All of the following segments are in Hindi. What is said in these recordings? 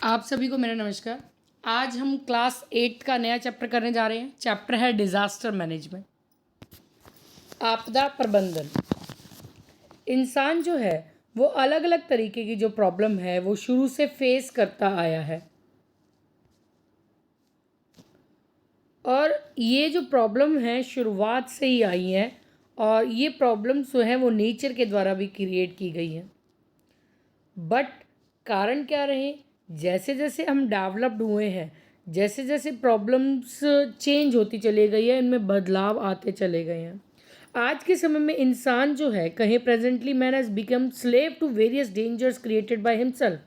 आप सभी को मेरा नमस्कार। आज हम क्लास 8 का नया चैप्टर करने जा रहे हैं। चैप्टर है डिज़ास्टर मैनेजमेंट, आपदा प्रबंधन। इंसान जो है वो अलग अलग तरीके की जो प्रॉब्लम है वो शुरू से फेस करता आया है, और ये जो प्रॉब्लम है शुरुआत से ही आई है, और ये प्रॉब्लम्स जो है वो नेचर के द्वारा भी क्रिएट की गई हैं। बट कारण क्या रहे, जैसे जैसे हम डेवलप्ड हुए हैं, जैसे जैसे प्रॉब्लम्स चेंज होती चली गई है, इनमें बदलाव आते चले गए हैं। आज के समय में इंसान जो है कहीं presently man has become slave to various dangers created by himself,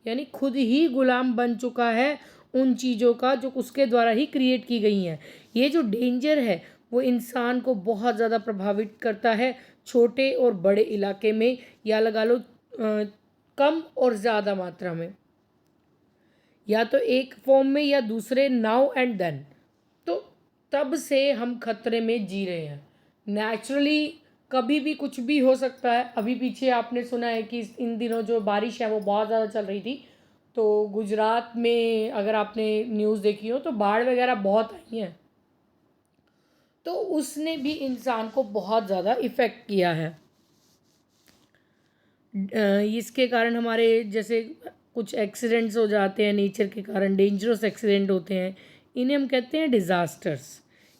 यानी खुद ही गुलाम बन चुका है उन चीज़ों का जो उसके द्वारा ही क्रिएट की गई हैं। ये जो डेंजर है वो इंसान को बहुत ज़्यादा प्रभावित करता है, छोटे और बड़े इलाके में, या लगा लो कम और ज़्यादा मात्रा में, या तो एक फॉर्म में या दूसरे, नाउ एंड देन। तो तब से हम खतरे में जी रहे हैं। नेचुरली कभी भी कुछ भी हो सकता है। अभी पीछे आपने सुना है कि इन दिनों जो बारिश है वो बहुत ज़्यादा चल रही थी, तो गुजरात में अगर आपने न्यूज़ देखी हो तो बाढ़ वगैरह बहुत आई हैं, तो उसने भी इंसान को बहुत ज़्यादा इफ़ेक्ट किया है। इसके कारण हमारे जैसे कुछ एक्सीडेंट्स हो जाते हैं नेचर के कारण, डेंजरस एक्सीडेंट होते हैं, इन्हें हम कहते हैं डिज़ास्टर्स।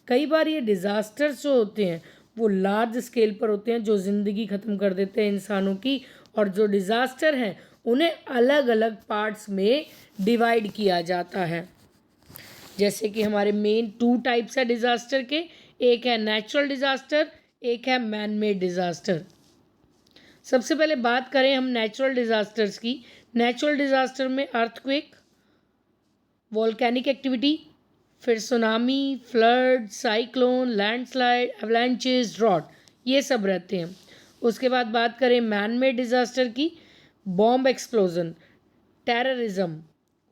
कई बार ये डिज़ास्टर्स जो होते हैं वो लार्ज स्केल पर होते हैं, जो ज़िंदगी ख़त्म कर देते हैं इंसानों की, और जो डिज़ास्टर हैं उन्हें अलग अलग पार्ट्स में डिवाइड किया जाता है। जैसे कि हमारे मेन 2 टाइप्स है डिज़ास्टर के, एक है नेचुरल डिज़ास्टर, एक है मैन मेड डिज़ास्टर। सबसे पहले बात करें हम नेचुरल डिज़ास्टर्स की। नेचुरल डिज़ास्टर में अर्थक्वेक, वॉल्केनिक एक्टिविटी, फिर tsunami, flood, cyclone, landslide, avalanches, drought, ये सब रहते हैं। उसके बाद बात करें मैन मेड डिज़ास्टर की, bomb explosion, terrorism,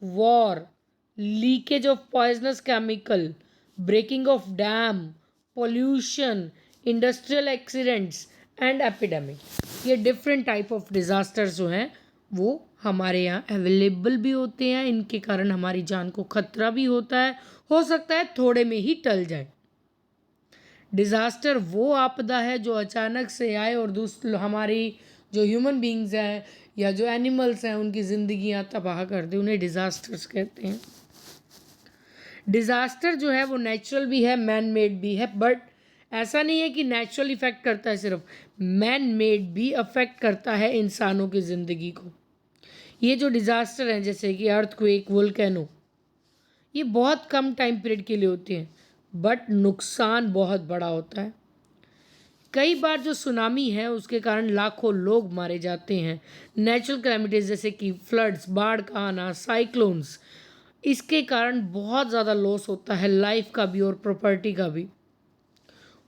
war, leakage of poisonous chemical, breaking of dam, pollution, industrial accidents and epidemic. ये डिफरेंट टाइप ऑफ डिज़ास्टर्स जो हैं वो हमारे यहाँ अवेलेबल भी होते हैं। इनके कारण हमारी जान को खतरा भी होता है, हो सकता है थोड़े में ही टल जाए। डिज़ास्टर वो आपदा है जो अचानक से आए और हमारी जो ह्यूमन बींग्स हैं या जो एनिमल्स हैं उनकी ज़िंदगियाँ तबाह कर दे, उन्हें डिज़ास्टर्स कहते हैं। डिज़ास्टर जो है वो नेचुरल भी है, मैन मेड भी है, बट ऐसा नहीं है कि नेचुरल इफ़ेक्ट करता है सिर्फ, मैन मेड भी अफेक्ट करता है इंसानों की ज़िंदगी को। ये जो डिज़ास्टर हैं जैसे कि अर्थक्वेक, वोल्केनो, ये बहुत कम टाइम पीरियड के लिए होते हैं, बट नुकसान बहुत बड़ा होता है। कई बार जो सुनामी है उसके कारण लाखों लोग मारे जाते हैं। नेचुरल कैलेमिटीज़ जैसे कि फ्लड्स, बाढ़ का आना, साइक्लोन्स, इसके कारण बहुत ज़्यादा लॉस होता है, लाइफ का भी और प्रॉपर्टी का भी।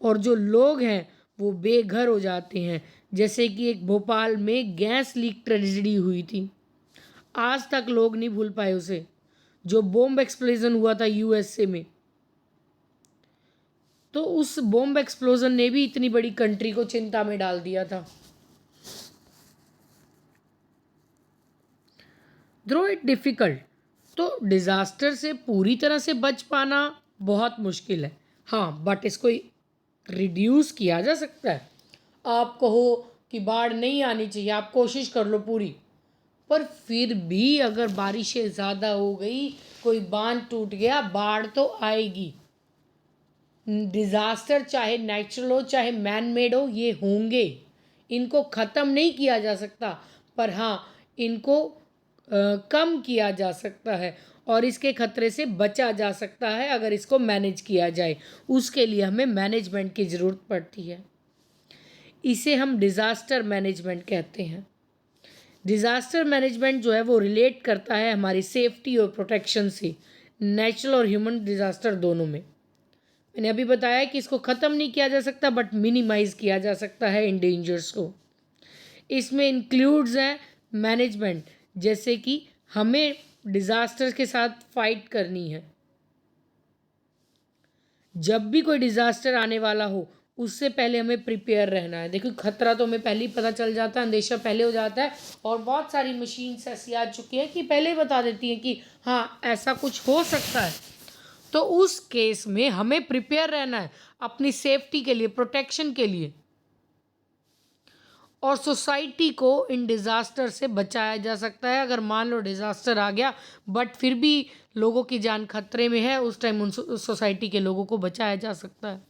और जो लोग हैं वो बेघर हो जाते हैं। जैसे कि एक भोपाल में गैस लीक ट्रेजेडी हुई थी, आज तक लोग नहीं भूल पाए उसे, जो बॉम्ब एक्सप्लोजन हुआ था यूएसए में। तो उस बॉम्ब एक्सप्लोजन ने भी इतनी बड़ी कंट्री को चिंता में डाल दिया था। थ्रो इट डिफ़िकल्ट, तो डिज़ास्टर से पूरी तरह से बच पाना बहुत मुश्किल है। हाँ, बट इसको रिड्यूस किया जा सकता है। आप कहो कि बाढ़ नहीं आनी चाहिए, आप कोशिश कर लो पूरी, पर फिर भी अगर बारिशें ज़्यादा हो गई, कोई बांध टूट गया, बाढ़ तो आएगी। डिज़ास्टर चाहे नेचुरल हो चाहे मैन मेड हो, ये होंगे, इनको ख़त्म नहीं किया जा सकता, पर हाँ इनको कम किया जा सकता है और इसके खतरे से बचा जा सकता है अगर इसको मैनेज किया जाए। उसके लिए हमें मैनेजमेंट की ज़रूरत पड़ती है। इसे हम डिज़ास्टर मैनेजमेंट कहते हैं। डिज़ास्टर मैनेजमेंट जो है वो रिलेट करता है हमारी सेफ्टी और प्रोटेक्शन से, नेचुरल और ह्यूमन डिज़ास्टर दोनों में। मैंने अभी बताया कि इसको ख़त्म नहीं किया जा सकता, बट मिनिमाइज़ किया जा सकता है इन डेंजर्स को। इसमें इंक्लूड्स है मैनेजमेंट, जैसे कि हमें डिज़ास्टर के साथ फाइट करनी है। जब भी कोई डिज़ास्टर आने वाला हो उससे पहले हमें प्रिपेयर रहना है। देखो खतरा तो हमें पहले ही पता चल जाता है, अंदेशा पहले हो जाता है, और बहुत सारी मशीन्स ऐसी आ चुकी हैं कि पहले ही बता देती हैं कि हाँ ऐसा कुछ हो सकता है। तो उस केस में हमें प्रिपेयर रहना है अपनी सेफ्टी के लिए, प्रोटेक्शन के लिए, और सोसाइटी को इन डिज़ास्टर से बचाया जा सकता है। अगर मान लो डिज़ास्टर आ गया बट फिर भी लोगों की जान खतरे में है, उस टाइम उन सोसाइटी के लोगों को बचाया जा सकता है।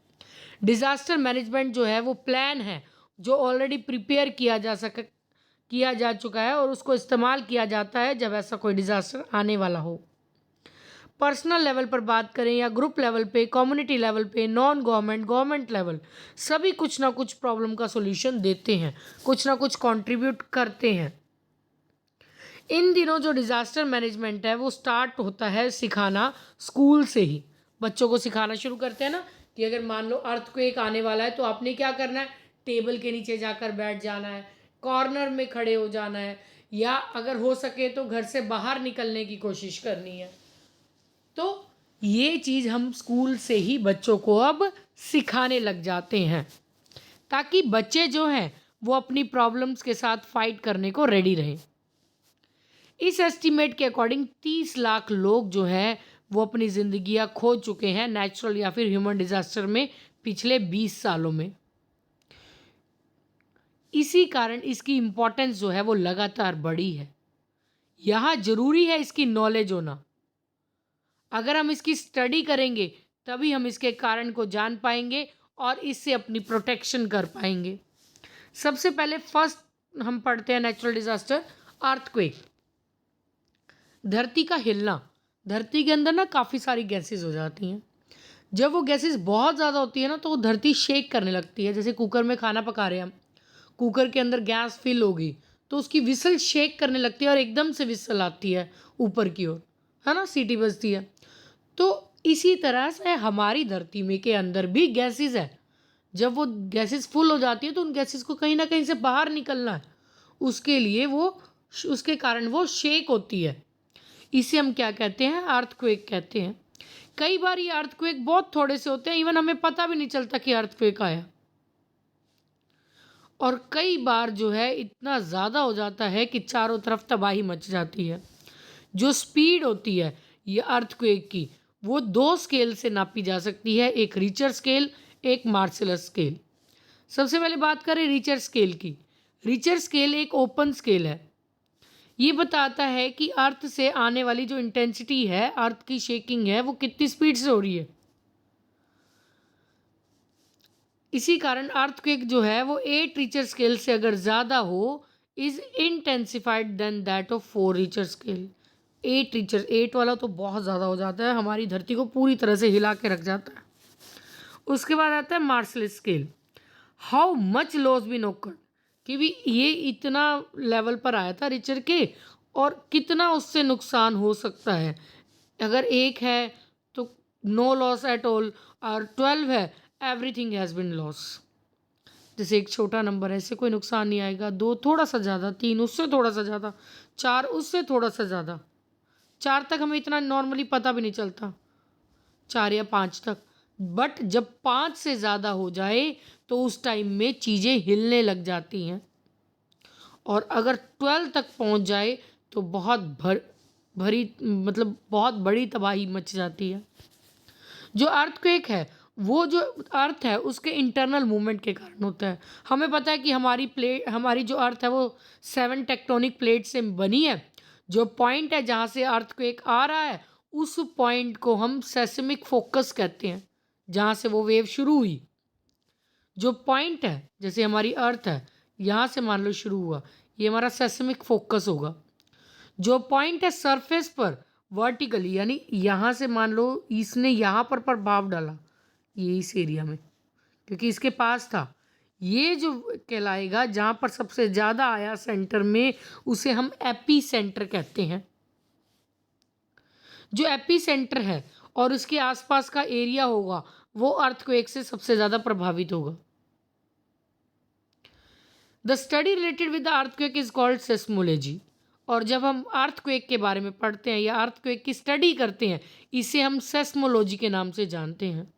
डिज़ास्टर मैनेजमेंट जो है वो प्लान है जो ऑलरेडी प्रिपेयर किया जा चुका है और उसको इस्तेमाल किया जाता है जब ऐसा कोई डिज़ास्टर आने वाला हो। पर्सनल लेवल पर बात करें या ग्रुप लेवल पे, कम्युनिटी लेवल पे, नॉन गवर्नमेंट, गवर्नमेंट लेवल, सभी कुछ ना कुछ प्रॉब्लम का सॉल्यूशन देते हैं, कुछ ना कुछ कंट्रीब्यूट करते हैं। इन दिनों जो डिज़ास्टर मैनेजमेंट है वो स्टार्ट होता है सिखाना स्कूल से ही। बच्चों को सिखाना शुरू करते हैं ना कि अगर मान लो अर्थक्वेक आने वाला है तो आपने क्या करना है, टेबल के नीचे जाकर बैठ जाना है, कॉर्नर में खड़े हो जाना है, या अगर हो सके तो घर से बाहर निकलने की कोशिश करनी है। तो ये चीज़ हम स्कूल से ही बच्चों को अब सिखाने लग जाते हैं ताकि बच्चे जो हैं वो अपनी प्रॉब्लम्स के साथ फाइट करने को रेडी रहें। इस एस्टीमेट के अकॉर्डिंग 30 लाख लोग जो हैं वो अपनी ज़िंदगियां खो चुके हैं नेचुरल या फिर ह्यूमन डिज़ास्टर में पिछले 20 सालों में। इसी कारण इसकी इम्पोर्टेंस जो है वो लगातार बढ़ी है। यहाँ ज़रूरी है इसकी नॉलेज होना। अगर हम इसकी स्टडी करेंगे तभी हम इसके कारण को जान पाएंगे और इससे अपनी प्रोटेक्शन कर पाएंगे। सबसे पहले फर्स्ट हम पढ़ते हैं नेचुरल डिज़ास्टर, अर्थक्वेक। धरती का हिलना। धरती के अंदर ना काफ़ी सारी गैसेस हो जाती हैं। जब वो गैसेस बहुत ज़्यादा होती है ना तो धरती शेक करने लगती है। जैसे कुकर में खाना पका रहे हैं हम, कुकर के अंदर गैस फिल होगी तो उसकी विसल शेक करने लगती है और एकदम से विसल आती है ऊपर की ओर, है ना, सीटी बजती है। तो इसी तरह से हमारी धरती में के अंदर भी गैसेस है। जब वो गैसेस फुल हो जाती है तो उन गैसेस को कहीं ना कहीं से बाहर निकलना है, उसके लिए वो उसके कारण वो शेक होती है। इसे हम क्या कहते हैं, अर्थक्वेक कहते हैं। कई बार ये अर्थक्वेक बहुत थोड़े से होते हैं, इवन हमें पता भी नहीं चलता कि अर्थक्वेक आया। और कई बार जो है इतना ज़्यादा हो जाता है कि चारों तरफ तबाही मच जाती है। जो स्पीड होती है ये अर्थक्वेक की वो 2 स्केल से नापी जा सकती है, एक रिचर स्केल, एक मार्शल स्केल। सबसे पहले बात करें रिचर स्केल की। रिचर स्केल एक ओपन स्केल है। ये बताता है कि अर्थ से आने वाली जो इंटेंसिटी है, अर्थ की शेकिंग है, वो कितनी स्पीड से हो रही है। इसी कारण अर्थक्वेक जो है वो 8 रिचर स्केल से अगर ज़्यादा हो is intensified then that of 4 Richter scale. 8 वाला तो बहुत ज़्यादा हो जाता है, हमारी धरती को पूरी तरह से हिला के रख जाता है। उसके बाद आता है marshal scale. How much loss been occurred, कि भी ये इतना लेवल पर आया था रिचर के और कितना उससे नुकसान हो सकता है। अगर 1 है तो नो लॉस एट ऑल, और 12 है एवरीथिंग हैज़ बिन लॉस। जैसे एक छोटा नंबर है, इससे कोई नुकसान नहीं आएगा, 2 थोड़ा सा ज़्यादा, 3 उससे थोड़ा सा ज़्यादा, 4 उससे थोड़ा सा ज़्यादा, 4 तक हमें इतना नॉर्मली पता भी नहीं चलता, 4 या 5 तक। बट जब 5 से ज़्यादा हो जाए तो उस टाइम में चीज़ें हिलने लग जाती हैं, और अगर 12 तक पहुंच जाए तो बहुत भरी मतलब बहुत बड़ी तबाही मच जाती है। जो अर्थक्वेक है वो जो अर्थ है उसके इंटरनल मूवमेंट के कारण होता है। हमें पता है कि हमारी जो अर्थ है वो 7 टेक्टोनिक प्लेट से बनी है। जो पॉइंट है जहाँ से अर्थक्वेक आ रहा है उस पॉइंट को हम सेस्मिक फोकस कहते हैं, जहाँ से वो वेव शुरू हुई। जो पॉइंट है जैसे हमारी अर्थ है यहाँ से मान लो शुरू हुआ, ये हमारा सेस्मिक फोकस होगा। जो पॉइंट है सरफेस पर वर्टिकली, यानी यहाँ से मान लो इसने यहाँ पर प्रभाव डाला, ये इस एरिया में क्योंकि इसके पास था, ये जो कहलाएगा जहाँ पर सबसे ज़्यादा आया सेंटर में, उसे हम एपी सेंटर कहते हैं। जो एपी सेंटर है और उसके आसपास का एरिया होगा वो अर्थक्वेक से सबसे ज़्यादा प्रभावित होगा। The study related with the earthquake is called seismology. और जब हम अर्थक्वेक के बारे में पढ़ते हैं या अर्थक्वेक की स्टडी करते हैं इसे हम सेस्मोलॉजी के नाम से जानते हैं।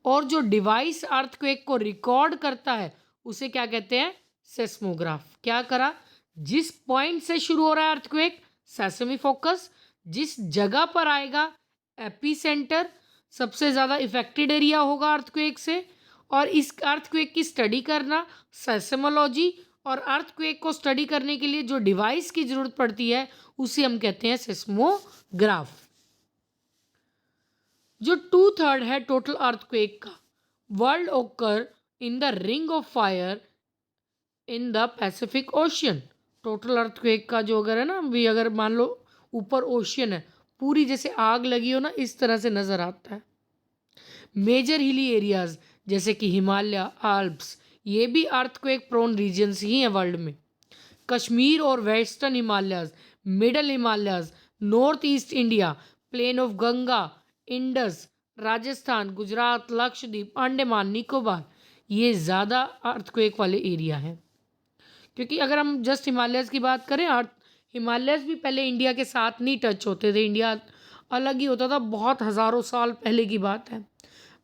और जो डिवाइस अर्थक्वेक को रिकॉर्ड करता है उसे क्या कहते हैं? सेस्मोग्राफ। क्या करा? जिस पॉइंट से शुरू हो रहा है अर्थक्वेक, सेसमी फोकस, जिस जगह पर आएगा एपी सेंटर, सबसे ज़्यादा इफेक्टेड एरिया होगा अर्थक्वेक से, और इस अर्थक्वेक की स्टडी करना, सेस्मोलॉजी, और अर्थक्वेक को स्टडी करने के लिए जो डिवाइस की ज़रूरत पड़ती है उसे हम कहते हैं सेस्मोग्राफ। जो 2/3 है टोटल अर्थक्वेक का, वर्ल्ड ओकर in the ring of fire in the Pacific ocean. Total earthquake का जो अगर है ना, भी अगर मान लो ऊपर ओशियन है, पूरी जैसे आग लगी हो ना, इस तरह से नज़र आता है। मेजर हिली एरियाज जैसे कि हिमालय, आल्प्स, ये भी अर्थक्वेक प्रोन रीजन्स ही हैं वर्ल्ड में। कश्मीर और western Himalayas, middle Himalayas, north east India, plain of Ganga, Indus, Rajasthan, Gujarat, Lakshadweep, Andaman Nicobar, ये ज़्यादा अर्थक्वेक वाले एरिया हैं। क्योंकि अगर हम जस्ट हिमालयस की बात करें, हिमालयस भी पहले इंडिया के साथ नहीं टच होते थे, इंडिया अलग ही होता था, बहुत हज़ारों साल पहले की बात है।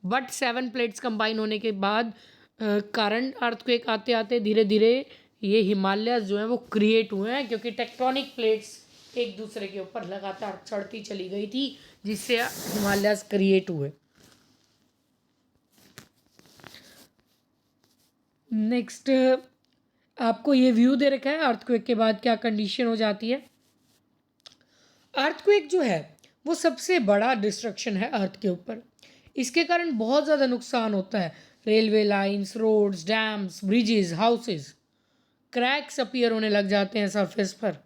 बट 7 प्लेट्स कंबाइन होने के बाद करंट अर्थक्वेक आते आते धीरे धीरे ये हिमालयस जो हैं वो क्रिएट हुए हैं, क्योंकि टेक्टोनिक प्लेट्स एक दूसरे के ऊपर लगातार चढ़ती चली गई थी, जिससे हिमालयस क्रिएट हुए। नेक्स्ट आपको ये व्यू दे रखा है अर्थक्वेक के बाद क्या कंडीशन हो जाती है। अर्थक्वेक जो है वो सबसे बड़ा डिस्ट्रक्शन है अर्थ के ऊपर। इसके कारण बहुत ज़्यादा नुकसान होता है। Railway lines, roads, dams, bridges, houses, cracks appear होने लग जाते हैं सरफेस पर।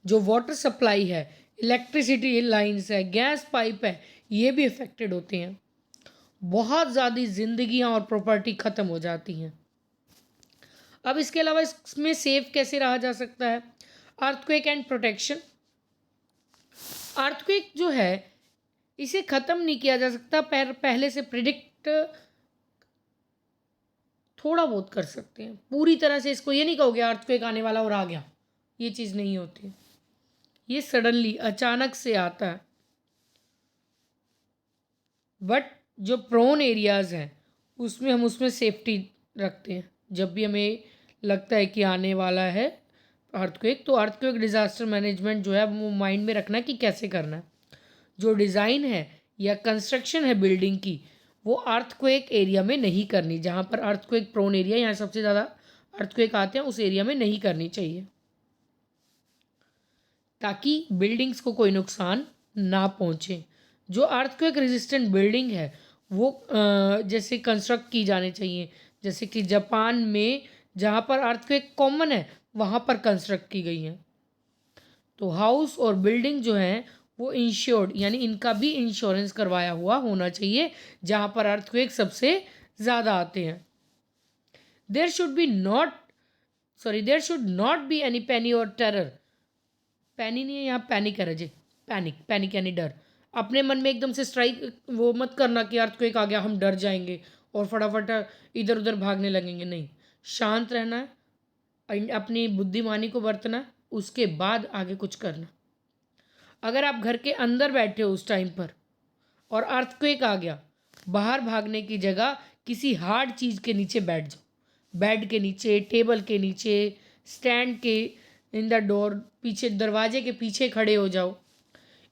जो वाटर सप्लाई है, इलेक्ट्रिसिटी लाइंस है, गैस पाइप है, ये भी अफेक्टेड होते हैं। बहुत ज़्यादा जिंदगियां और प्रॉपर्टी ख़त्म हो जाती हैं। अब इसके अलावा इसमें सेफ कैसे रहा जा सकता है? Earthquake and protection. अर्थक्वेक जो है इसे ख़त्म नहीं किया जा सकता, पहले से प्रिडिक्ट थोड़ा बहुत कर सकते हैं। पूरी तरह से इसको ये नहीं कहोगे अर्थक्वेक आने वाला और आ गया, ये चीज़ नहीं होती। ये सडनली अचानक से आता है। बट जो प्रोन एरियाज़ हैं उसमें हम उसमें सेफ्टी रखते हैं। जब भी हमें लगता है कि आने वाला है अर्थक्वेक, तो अर्थक्वेक डिज़ास्टर मैनेजमेंट जो है वो माइंड में रखना है कि कैसे करना है। जो डिज़ाइन है या कंस्ट्रक्शन है बिल्डिंग की, वो अर्थक्वेक एरिया में नहीं करनी। जहाँ पर अर्थक्वेक प्रोन एरिया, यहाँ सबसे ज़्यादा अर्थक्वेक आते हैं, उस एरिया में नहीं करनी चाहिए, ताकि बिल्डिंग्स को कोई नुकसान ना पहुँचे। जो अर्थक्वेक रेजिस्टेंट बिल्डिंग है वो जैसे कंस्ट्रक्ट की जानी चाहिए, जैसे कि जापान में जहाँ पर अर्थक्वेक कॉमन है वहाँ पर कंस्ट्रक्ट की गई हैं। तो हाउस और बिल्डिंग जो हैं वो इंश्योर्ड, यानी इनका भी इंश्योरेंस करवाया हुआ होना चाहिए जहाँ पर अर्थक्वेक सबसे ज़्यादा आते हैं। There should not be any panic और टेरर। पैनी नहीं है यहाँ, पैनिक है जी। पैनिक यानी डर। अपने मन में एकदम से स्ट्राइक वो मत करना कि अर्थक्वेक आ गया हम डर जाएंगे और फटाफट इधर उधर भागने लगेंगे। नहीं, शांत रहना है, अपनी बुद्धिमानी को बरतना, उसके बाद आगे कुछ करना। अगर आप घर के अंदर बैठे हो उस टाइम पर और अर्थक्वेक आ गया, बाहर भागने की जगह किसी हार्ड चीज़ के नीचे बैठ जाओ। बेड के नीचे, टेबल के नीचे, स्टैंड के इन द डोर, पीछे दरवाजे के पीछे खड़े हो जाओ।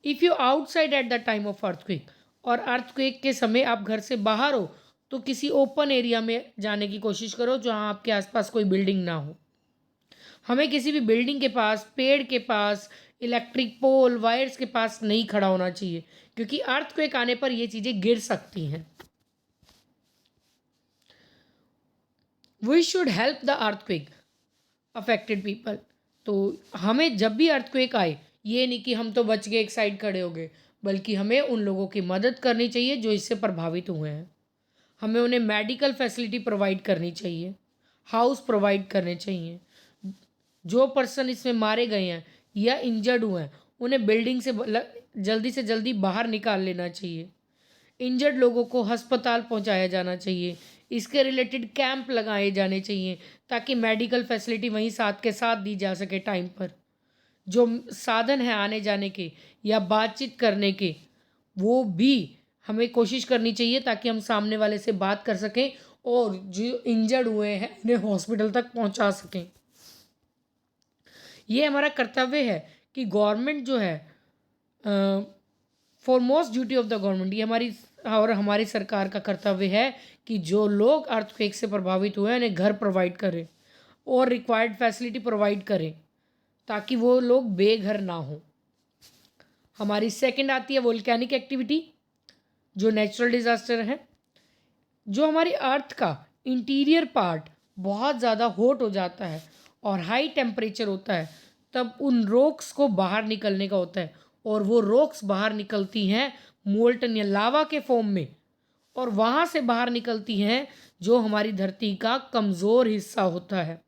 If you outside at the time of earthquake, और अर्थक्वेक के समय आप घर से बाहर हो, तो किसी ओपन एरिया में जाने की कोशिश करो जहाँ आपके आसपास कोई बिल्डिंग ना हो। हमें किसी भी बिल्डिंग के पास, पेड़ के पास, इलेक्ट्रिक पोल, वायर्स के पास नहीं खड़ा होना चाहिए, क्योंकि अर्थक्वेक आने पर ये चीज़ें गिर सकती हैं। We should help the earthquake affected people. तो हमें जब भी अर्थक्वेक आए, ये नहीं कि हम तो बच गए, एक साइड खड़े हो गए, बल्कि हमें उन लोगों की मदद करनी चाहिए जो इससे प्रभावित हुए हैं। हमें उन्हें मेडिकल फैसिलिटी प्रोवाइड करनी चाहिए, हाउस प्रोवाइड करने चाहिए। जो पर्सन इसमें मारे गए हैं या इंजर्ड हुए हैं, उन्हें बिल्डिंग से जल्दी बाहर निकाल लेना चाहिए। इंजर्ड लोगों को अस्पताल पहुंचाया जाना चाहिए। इसके रिलेटेड कैंप लगाए जाने चाहिए ताकि मेडिकल फैसिलिटी वहीं साथ के साथ दी जा सके टाइम पर। जो साधन है आने जाने के या बातचीत करने के, वो भी हमें कोशिश करनी चाहिए ताकि हम सामने वाले से बात कर सकें और जो इंजर्ड हुए हैं उन्हें हॉस्पिटल तक पहुंचा सकें। ये हमारा कर्तव्य है कि गवर्नमेंट जो है, foremost duty of the government, ये हमारी सरकार का कर्तव्य है कि जो लोग अर्थक्वेक से प्रभावित हुए हैं उन्हें घर प्रोवाइड करें और रिक्वायर्ड फैसिलिटी प्रोवाइड करें ताकि वो लोग बेघर ना हो। हमारी सेकंड आती है वोल्केनिक एक्टिविटी, जो नेचुरल डिज़ास्टर है। जो हमारी अर्थ का इंटीरियर पार्ट बहुत ज़्यादा हॉट हो जाता है और हाई टेम्परेचर होता है, तब उन रॉक्स को बाहर निकलने का होता है और वो रॉक्स बाहर निकलती हैं मोल्टन या लावा के फॉर्म में, और वहाँ से बाहर निकलती हैं जो हमारी धरती का कमज़ोर हिस्सा होता है।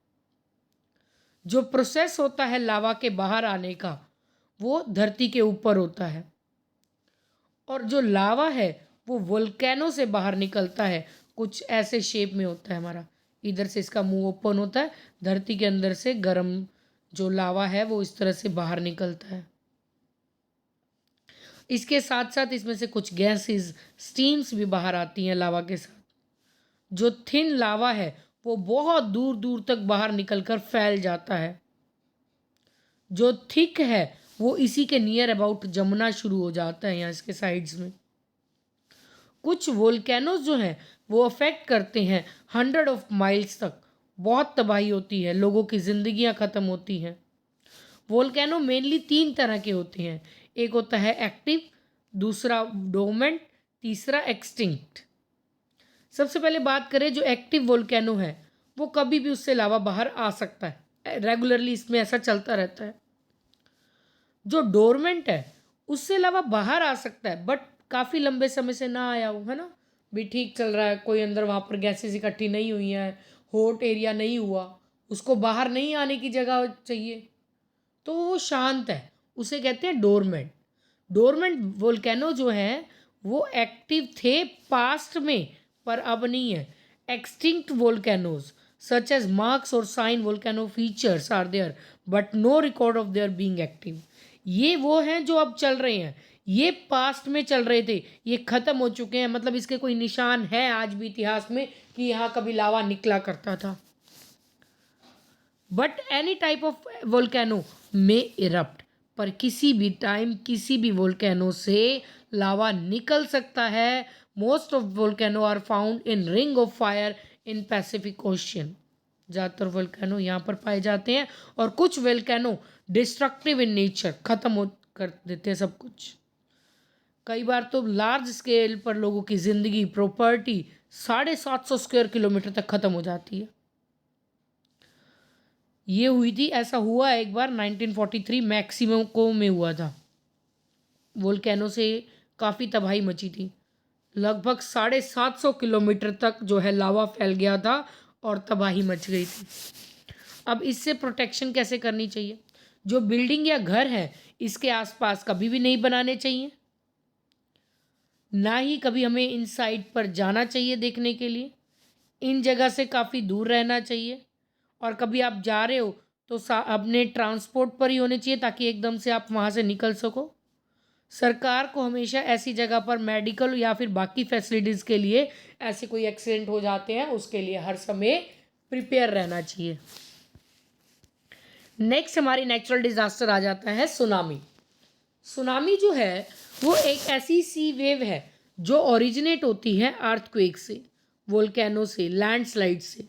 जो प्रोसेस होता है लावा के बाहर आने का वो धरती के ऊपर होता है, और जो लावा है वो वोल्केनो से बाहर निकलता है, कुछ ऐसे शेप में होता है हमारा। इधर से इसका मुंह ओपन होता है, धरती के अंदर से गर्म जो लावा है वो इस तरह से बाहर निकलता है। इसके साथ साथ इसमें से कुछ गैसेस, स्टीम्स भी बाहर आती हैं लावा के साथ। जो थिन लावा है वो बहुत दूर दूर तक बाहर निकलकर फैल जाता है। जो थिक है वो इसी के नियर अबाउट जमना शुरू हो जाता है यहाँ इसके साइड्स में। कुछ वोल्केनोज जो हैं वो अफेक्ट करते हैं 100 ऑफ माइल्स तक, बहुत तबाही होती है, लोगों की ज़िंदगियाँ ख़त्म होती हैं। वोल्केनो मेनली 3 तरह के होते हैं, एक होता है एक्टिव, दूसरा डोर्मेंट, तीसरा एक्सटिंक्ट। सबसे पहले बात करें जो एक्टिव वोल्केनो है वो कभी भी उससे लावा बाहर आ सकता है, रेगुलरली इसमें ऐसा चलता रहता है। जो डोरमेंट है उससे अलावा बाहर आ सकता है बट काफ़ी लंबे समय से ना आया हो, है ना, भी ठीक चल रहा है, कोई अंदर वहाँ पर गैसेस इकट्ठी नहीं हुई हैं, हॉट एरिया नहीं हुआ, उसको बाहर नहीं आने की जगह चाहिए, तो वो शांत है, उसे कहते हैं डोरमेंट। डोरमेंट वोल्केनो जो है वो एक्टिव थे पास्ट में पर अब नहीं है। Extinct volcanoes such as marks और sign volcano features are there but no record of their being active. ये वो हैं जो अब चल रहे हैं, ये पास्ट में चल रहे थे, ये ख़त्म हो चुके हैं, मतलब इसके कोई निशान है आज भी इतिहास में कि यहाँ कभी लावा निकला करता था। But any type of volcano में इरप्ट, पर किसी भी टाइम किसी भी वोल्केनो से लावा निकल सकता है। Most of volcano are found in ring of fire in Pacific Ocean. ज़्यादातर वोल्केनो यहाँ पर पाए जाते हैं, और कुछ वोल्केनो डिस्ट्रक्टिव इन नेचर, ख़त्म हो कर देते हैं सब कुछ। कई बार तो लार्ज स्केल पर लोगों की ज़िंदगी, प्रॉपर्टी 750 स्क्वायर किलोमीटर तक ख़त्म हो जाती है। ये हुई थी, ऐसा हुआ एक बार 1943 मैक्सिमो में हुआ था, वोल्केनो से काफ़ी तबाही मची थी, लगभग 750 किलोमीटर तक जो है लावा फैल गया था और तबाही मच गई थी। अब इससे प्रोटेक्शन कैसे करनी चाहिए? जो बिल्डिंग या घर है इसके आसपास कभी भी नहीं बनाने चाहिए, ना ही कभी हमें इन साइट पर जाना चाहिए देखने के लिए, इन जगह से काफ़ी दूर रहना चाहिए, और कभी आप जा रहे हो तो अपने ट्रांसपोर्ट पर ही होने चाहिए ताकि एकदम से आप वहाँ से निकल सको। सरकार को हमेशा ऐसी जगह पर मेडिकल या फिर बाकी फैसिलिटीज़ के लिए, ऐसे कोई एक्सीडेंट हो जाते हैं उसके लिए हर समय प्रिपेयर रहना चाहिए। नेक्स्ट हमारी नेचुरल डिज़ास्टर आ जाता है सुनामी। सुनामी जो है वो एक ऐसी सी वेव है जो ओरिजिनेट होती है अर्थक्वेक से, वोल्केनो से, लैंडस्लाइड से।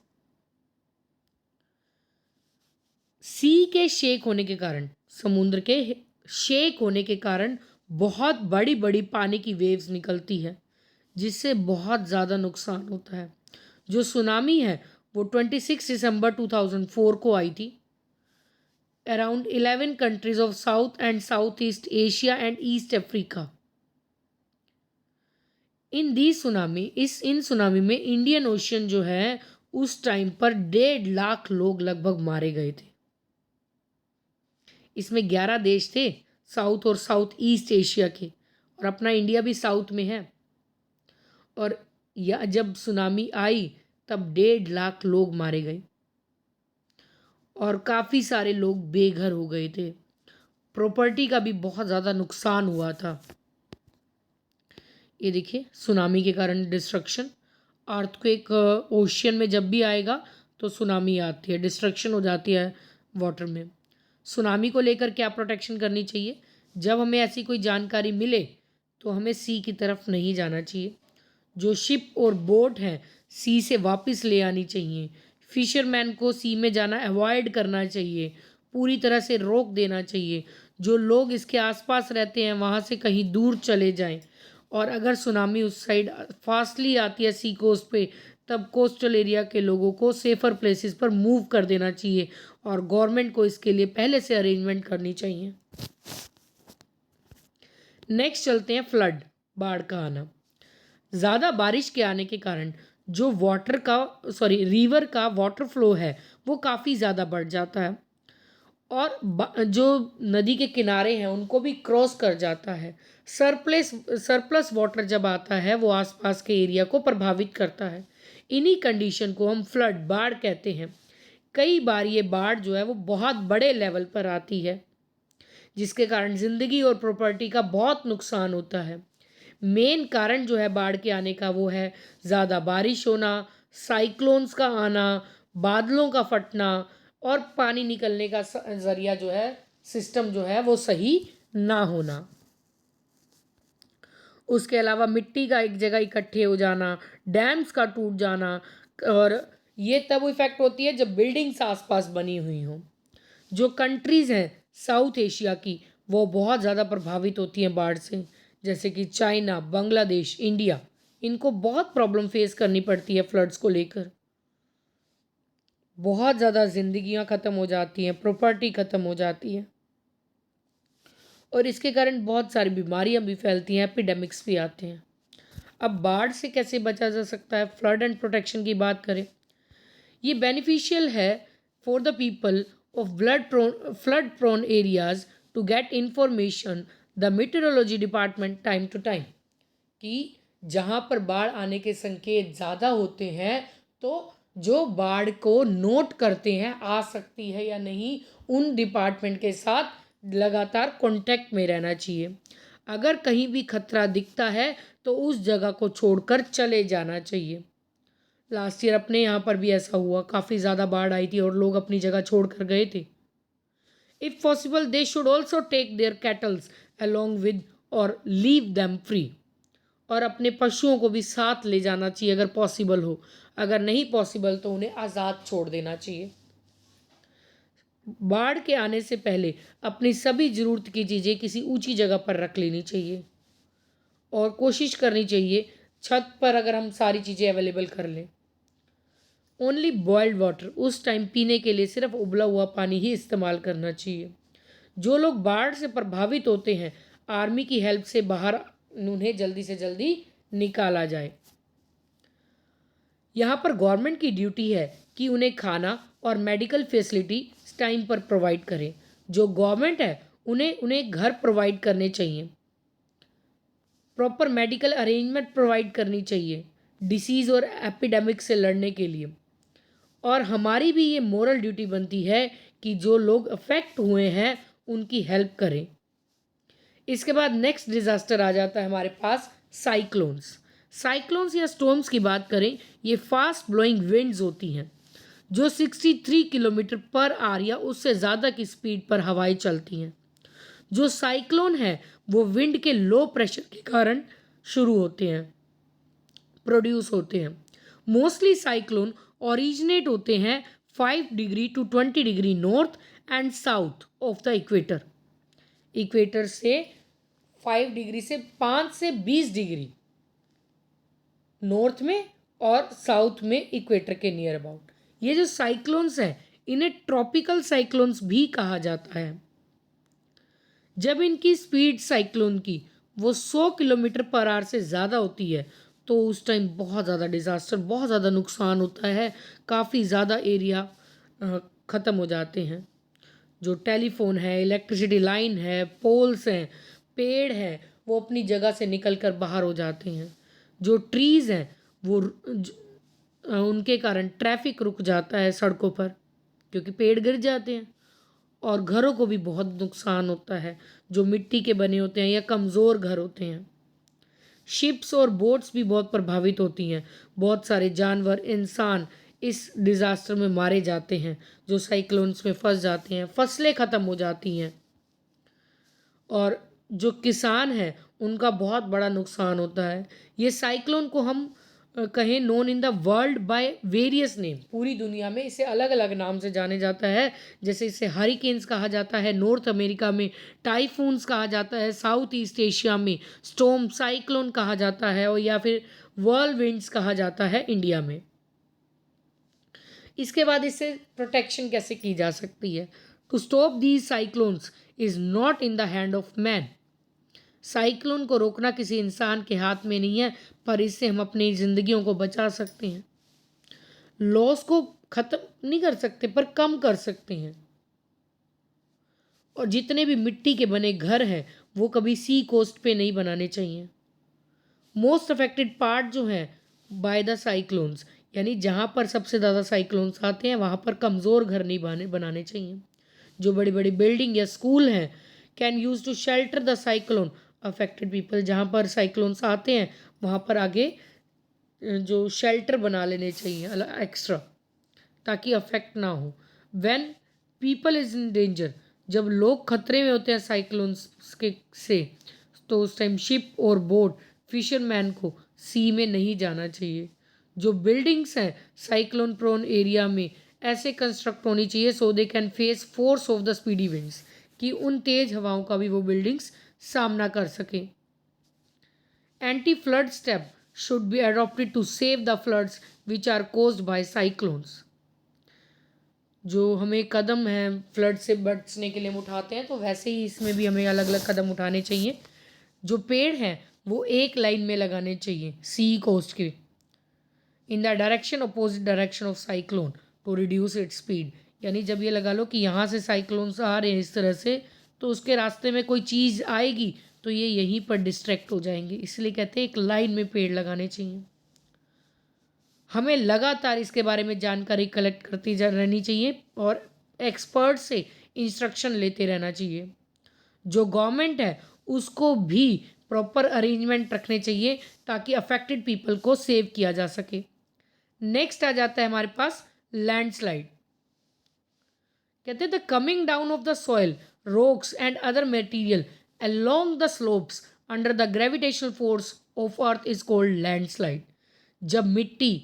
सी के शेक होने के कारण, समुद्र के शेक होने के कारण बहुत बड़ी बड़ी पानी की वेव्स निकलती है जिससे बहुत ज़्यादा नुकसान होता है। जो सुनामी है वो 26 दिसंबर 2004 को आई थी। Around 11 countries of south and south east Asia and east Africa, in tsunami में इंडियन ओशियन जो है उस टाइम पर 1.5 लाख लोग लगभग मारे गए थे। इसमें 11 देश थे साउथ और साउथ ईस्ट एशिया के, और अपना इंडिया भी साउथ में है। और जब सुनामी आई तब 1.5 लाख लोग मारे गए और काफ़ी सारे लोग बेघर हो गए थे, प्रॉपर्टी का भी बहुत ज़्यादा नुकसान हुआ था। ये देखिए सुनामी के कारण डिस्ट्रक्शन, अर्थक्वेक ओशियन में जब भी आएगा तो सुनामी आती है, डिस्ट्रक्शन हो जाती है वाटर में। सुनामी को लेकर क्या प्रोटेक्शन करनी चाहिए? जब हमें ऐसी कोई जानकारी मिले तो हमें सी की तरफ नहीं जाना चाहिए। जो शिप और बोट हैं सी से वापस ले आनी चाहिए। फिशरमैन को सी में जाना अवॉइड करना चाहिए, पूरी तरह से रोक देना चाहिए। जो लोग इसके आसपास रहते हैं वहाँ से कहीं दूर चले जाएं। और अगर सुनामी उस साइड फास्टली आती है सी कोस्ट पे, तब कोस्टल एरिया के लोगों को सेफ़र प्लेसेस पर मूव कर देना चाहिए और गवर्नमेंट को इसके लिए पहले से अरेंजमेंट करनी चाहिए। नेक्स्ट चलते हैं फ्लड, बाढ़ का आना। ज़्यादा बारिश के आने के कारण जो रिवर का वाटर फ्लो है वो काफ़ी ज़्यादा बढ़ जाता है और जो नदी के किनारे हैं उनको भी क्रॉस कर जाता है। सरप्लस वाटर जब आता है वो आसपास के एरिया को प्रभावित करता है। इन्हीं कंडीशन को हम फ्लड, बाढ़ कहते हैं। कई बार ये बाढ़ जो है वो बहुत बड़े लेवल पर आती है, जिसके कारण ज़िंदगी और प्रॉपर्टी का बहुत नुकसान होता है। मेन कारण जो है बाढ़ के आने का वो है ज़्यादा बारिश होना, साइक्लोन्स का आना, बादलों का फटना और पानी निकलने का ज़रिया जो है, सिस्टम जो है वो सही ना होना। उसके अलावा मिट्टी का एक जगह इकट्ठे हो जाना, डैम्स का टूट जाना, और ये तब इफ़ेक्ट होती है जब बिल्डिंग्स आसपास बनी हुई हों। जो कंट्रीज़ हैं साउथ एशिया की वो बहुत ज़्यादा प्रभावित होती हैं बाढ़ से, जैसे कि चाइना, बांग्लादेश, इंडिया। इनको बहुत प्रॉब्लम फेस करनी पड़ती है फ्लड्स को लेकर। बहुत ज़्यादा ज़िंदगियां ख़त्म हो जाती हैं, प्रॉपर्टी ख़त्म हो जाती है और इसके कारण बहुत सारी बीमारियां भी फैलती हैं, एपिडेमिक्स भी आते हैं। अब बाढ़ से कैसे बचा जा सकता है? फ्लड एंड प्रोटेक्शन की बात करें, ये बेनिफिशियल है for the people of flood prone areas to get information the meteorology department time to time. कि जहाँ पर बाढ़ आने के संकेत ज़्यादा होते हैं तो जो बाढ़ को नोट करते हैं आ सकती है या नहीं, उन डिपार्टमेंट के साथ लगातार कांटेक्ट में रहना चाहिए। अगर कहीं भी खतरा दिखता है तो उस जगह को छोड़कर चले जाना चाहिए। लास्ट ईयर अपने यहाँ पर भी ऐसा हुआ, काफ़ी ज़्यादा बाढ़ आई थी और लोग अपनी जगह छोड़कर गए थे। If possible they should also take their cattles along with और लीव दैम फ्री। और अपने पशुओं को भी साथ ले जाना चाहिए अगर पॉसिबल हो। अगर नहीं पॉसिबल तो उन्हें आज़ाद छोड़ देना चाहिए। बाढ़ के आने से पहले अपनी सभी ज़रूरत की चीज़ें किसी ऊंची जगह पर रख लेनी चाहिए और कोशिश करनी चाहिए छत पर अगर हम सारी चीज़ें अवेलेबल कर लें। ओनली बॉइल्ड वाटर, उस टाइम पीने के लिए सिर्फ उबला हुआ पानी ही इस्तेमाल करना चाहिए। जो लोग बाढ़ से प्रभावित होते हैं आर्मी की हेल्प से बाहर उन्हें जल्दी से जल्दी निकाला जाए। यहाँ पर गवर्नमेंट की ड्यूटी है कि उन्हें खाना और मेडिकल फैसिलिटी टाइम पर प्रोवाइड करें। जो गवर्नमेंट है उन्हें घर प्रोवाइड करने चाहिए, प्रॉपर मेडिकल अरेंजमेंट प्रोवाइड करनी चाहिए डिसीज़ और एपिडेमिक से लड़ने के लिए। और हमारी भी ये मोरल ड्यूटी बनती है कि जो लोग अफेक्ट हुए हैं उनकी हेल्प करें। इसके बाद नेक्स्ट डिज़ास्टर आ जाता है हमारे पास साइक्लोन्स या स्टॉर्म्स की बात करें, ये फास्ट ब्लोइंग विंड्स होती हैं जो 63 किलोमीटर पर आवर या उससे ज़्यादा की स्पीड पर हवाएं चलती हैं। जो साइक्लोन है वो विंड के लो प्रेशर के कारण प्रोड्यूस होते हैं। मोस्टली साइक्लोन ओरिजिनेट होते हैं 5 degree to 20 degree north and south of the equator से 5 डिग्री से 5 से 20 डिग्री नॉर्थ में और साउथ में इक्वेटर के नियर अबाउट। ये जो साइक्लोन्स हैं इन्हें ट्रॉपिकल साइक्लोन्स भी कहा जाता है। जब इनकी स्पीड साइक्लोन की वो 100 किलोमीटर पर आवर से ज़्यादा होती है तो उस टाइम बहुत ज़्यादा डिज़ास्टर, बहुत ज़्यादा नुकसान होता है, काफ़ी ज़्यादा एरिया ख़त्म हो जाते हैं। जो टेलीफोन है, इलेक्ट्रिसिटी लाइन है, पोल्स हैं, पेड़ हैं, वो अपनी जगह से निकल कर बाहर हो जाते हैं। जो ट्रीज़ हैं वो उनके कारण ट्रैफिक रुक जाता है सड़कों पर क्योंकि पेड़ गिर जाते हैं। और घरों को भी बहुत नुकसान होता है जो मिट्टी के बने होते हैं या कमज़ोर घर होते हैं। शिप्स और बोट्स भी बहुत प्रभावित होती हैं। बहुत सारे जानवर, इंसान इस डिज़ास्टर में मारे जाते हैं जो साइक्लोन्स में फंस जाते हैं। फसलें ख़त्म हो जाती हैं और जो किसान हैं उनका बहुत बड़ा नुकसान होता है। ये साइक्लोन को हम कहें known in the world by various name, पूरी दुनिया में इसे अलग अलग नाम से जाने जाता है। जैसे इसे हरिकेन्स कहा जाता है नॉर्थ अमेरिका में, टाइफून्स कहा जाता है साउथ ईस्ट एशिया में, स्टॉर्म साइक्लोन कहा जाता है, और या फिर व्हर्लविंड्स कहा जाता है इंडिया में। इसके बाद इससे प्रोटेक्शन कैसे की जा सकती है? To stop these cyclones is not in the hand of man. Cyclone को रोकना किसी इंसान के हाथ में नहीं है, पर इससे हम अपनी जिंदगियों को बचा सकते हैं। लॉस को खत्म नहीं कर सकते पर कम कर सकते हैं। और जितने भी मिट्टी के बने घर हैं वो कभी सी कोस्ट पे नहीं बनाने चाहिए। मोस्ट अफेक्टेड पार्ट जो है बाय द साइक्लोन्स, यानी जहाँ पर सबसे ज़्यादा साइक्लोन्स आते हैं वहाँ पर कमज़ोर घर नहीं बनाने चाहिए। जो बड़ी बड़ी बिल्डिंग या स्कूल हैं can use to shelter the cyclone affected people, जहाँ पर साइक्लोन्स आते हैं वहाँ पर आगे जो शेल्टर बना लेने चाहिए एक्स्ट्रा, ताकि अफेक्ट ना हो। When people is in danger, जब लोग खतरे में होते हैं साइक्लोन्स के से, तो उस टाइम शिप और बोट फिशरमैन को सी में नहीं जाना चाहिए। जो बिल्डिंग्स हैं साइक्लोन प्रोन एरिया में ऐसे कंस्ट्रक्ट होनी चाहिए so they can face force of the speedy winds, कि उन तेज हवाओं का भी वो बिल्डिंग्स सामना कर सके। Anti flood step should be adopted to save the floods which are caused by cyclones. जो हमें कदम हैं फ्लड से बचने के लिए हम उठाते हैं, तो वैसे ही इसमें भी हमें अलग अलग कदम उठाने चाहिए। जो पेड़ हैं वो एक लाइन में लगाने चाहिए सी कोस्ट के, in the direction opposite direction of cyclone to reduce its speed. यानी जब ये लगा लो कि यहाँ से साइक्लोन्स आ रहे हैं इस तरह से, तो उसके रास्ते में कोई चीज़ आएगी तो ये यहीं पर डिस्ट्रैक्ट हो जाएंगे, इसलिए कहते हैं एक लाइन में पेड़ लगाने चाहिए। हमें लगातार इसके बारे में जानकारी कलेक्ट करती रहनी चाहिए और एक्सपर्ट से इंस्ट्रक्शन लेते रहना चाहिए। जो गवर्नमेंट है उसको भी प्रॉपर अरेंजमेंट रखने चाहिए ताकि अफेक्टेड पीपल को सेव किया जा सके। नेक्स्ट आ जाता है हमारे पास लैंडस्लाइड। कहते हैं the coming down of the soil, rocks and other material along the slopes under the gravitational force of earth is called landslide. जब मिट्टी,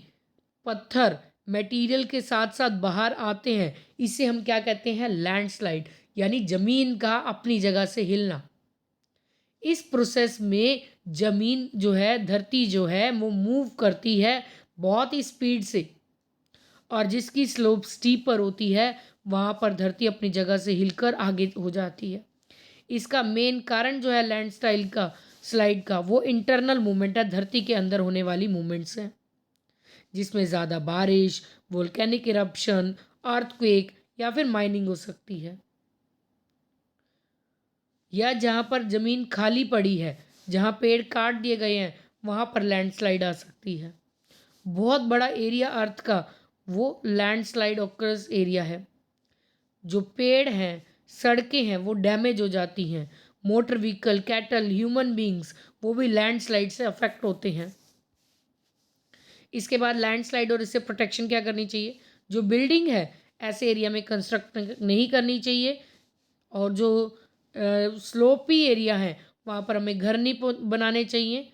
पत्थर मटेरियल के साथ साथ बाहर आते हैं, इसे हम क्या कहते हैं? लैंडस्लाइड, यानी ज़मीन का अपनी जगह से हिलना। इस प्रोसेस में ज़मीन जो है, धरती जो है वो मूव करती है बहुत ही स्पीड से, और जिसकी स्लोप स्टीपर होती है वहाँ पर धरती अपनी जगह से हिलकर आगे हो जाती है। इसका मेन कारण जो है स्लाइड का वो इंटरनल मूवमेंट है, धरती के अंदर होने वाली मूवमेंट्स हैं, जिसमें ज़्यादा बारिश, वोल्केनिक इरप्शन, अर्थक्वेक या फिर माइनिंग हो सकती है। या जहाँ पर ज़मीन खाली पड़ी है, जहाँ पेड़ काट दिए गए हैं, वहाँ पर लैंडस्लाइड आ सकती है। बहुत बड़ा एरिया अर्थ का वो लैंडस्लाइड ऑकर्स एरिया है। जो पेड़ हैं, सड़कें हैं, वो डैमेज हो जाती हैं। Motor vehicle, cattle, human beings वो भी लैंडस्लाइड से अफेक्ट होते हैं। इसके बाद लैंडस्लाइड और इससे प्रोटेक्शन क्या करनी चाहिए? जो बिल्डिंग है ऐसे एरिया में कंस्ट्रक्ट नहीं करनी चाहिए, और जो स्लोपी एरिया है वहाँ पर हमें घर नहीं बनाने चाहिए,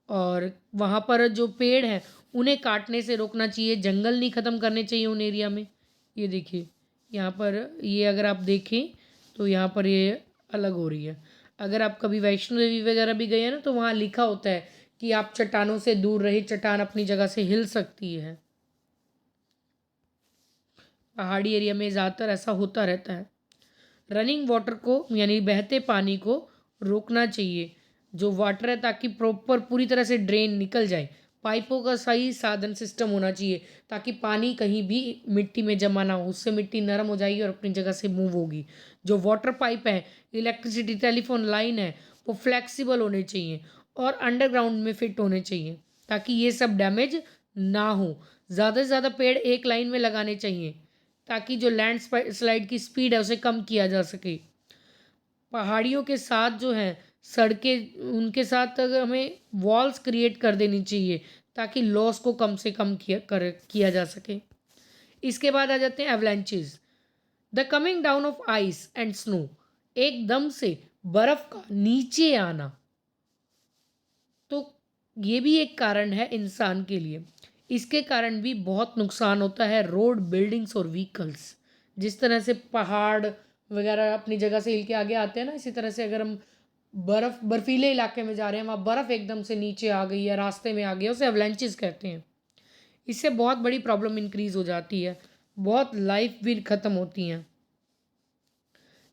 और वहाँ पर जो पेड़ हैं उन्हें काटने से रोकना चाहिए, जंगल नहीं ख़त्म करने चाहिए उन एरिया में। ये देखिए यहाँ पर, ये अगर आप देखें तो यहाँ पर ये अलग हो रही है। अगर आप कभी वैष्णो देवी वगैरह भी गए हैं ना, तो वहाँ लिखा होता है कि आप चट्टानों से दूर रहे, चट्टान अपनी जगह से हिल सकती है। पहाड़ी एरिया में ज़्यादातर ऐसा होता रहता है। रनिंग वाटर को, यानी बहते पानी को रोकना चाहिए, जो वाटर है, ताकि प्रॉपर पूरी तरह से ड्रेन निकल जाए। पाइपों का सही साधन सिस्टम होना चाहिए ताकि पानी कहीं भी मिट्टी में जमा ना हो, उससे मिट्टी नरम हो जाएगी और अपनी जगह से मूव होगी। जो वाटर पाइप है, इलेक्ट्रिसिटी, टेलीफोन लाइन है, वो फ्लेक्सिबल होने चाहिए और अंडरग्राउंड में फिट होने चाहिए ताकि ये सब डैमेज ना हो। ज़्यादा से ज़्यादा पेड़ एक लाइन में लगाने चाहिए ताकि जो स्लाइड की स्पीड है उसे कम किया जा सके। पहाड़ियों के साथ जो है सड़कें उनके साथ अगर हमें वॉल्स क्रिएट कर देनी चाहिए ताकि लॉस को कम से कम किया जा सके। इसके बाद आ जाते हैं avalanches. The coming down of ice and snow, एकदम से बर्फ का नीचे आना, तो ये भी एक कारण है इंसान के लिए। इसके कारण भी बहुत नुकसान होता है रोड, बिल्डिंग्स और व्हीकल्स। जिस तरह से पहाड़ वगैरह अपनी जगह से हिल के आगे आते हैं ना, इसी तरह से अगर हम बर्फीले इलाके में जा रहे हैं, वहाँ बर्फ़ एकदम से नीचे आ गई या रास्ते में आ गई, उसे एवलांचेस कहते हैं। इससे बहुत बड़ी प्रॉब्लम इंक्रीज़ हो जाती है, बहुत लाइफ भी ख़त्म होती हैं।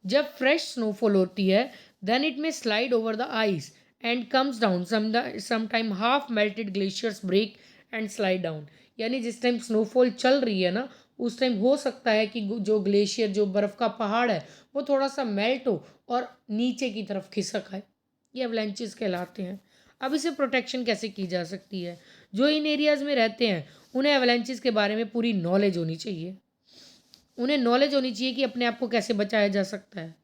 जब फ्रेश स्नोफॉल होती है, then it may slide over the ice and comes down, some time half melted glaciers break and slide down. यानी जिस टाइम स्नोफॉल चल रही है ना, उस टाइम हो सकता है कि जो ग्लेशियर, जो बर्फ़ का पहाड़ है, वो थोड़ा सा मेल्ट हो और नीचे की तरफ खिसक आए। ये एवलांचेस कहलाते हैं। अब इसे प्रोटेक्शन कैसे की जा सकती है? जो इन एरियाज़ में रहते हैं उन्हें एवलांचेस के बारे में पूरी नॉलेज होनी चाहिए। उन्हें नॉलेज होनी चाहिए कि अपने आप को कैसे बचाया जा सकता है।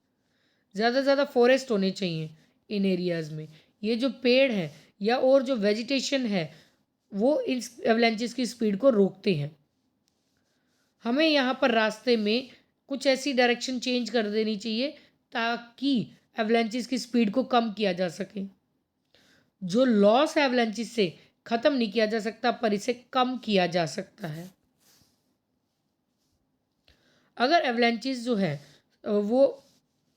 ज़्यादा से ज़्यादा फॉरेस्ट होने चाहिए इन एरियाज़ में। ये जो पेड़ हैं या और जो वेजिटेशन है, वो इस एवलांचेस की स्पीड को रोकते हैं। हमें यहाँ पर रास्ते में कुछ ऐसी डायरेक्शन चेंज कर देनी चाहिए ताकि एवलांचेस की स्पीड को कम किया जा सके। जो लॉस है एवलांचेस से ख़त्म नहीं किया जा सकता, पर इसे कम किया जा सकता है। अगर एवलांचेस जो है वो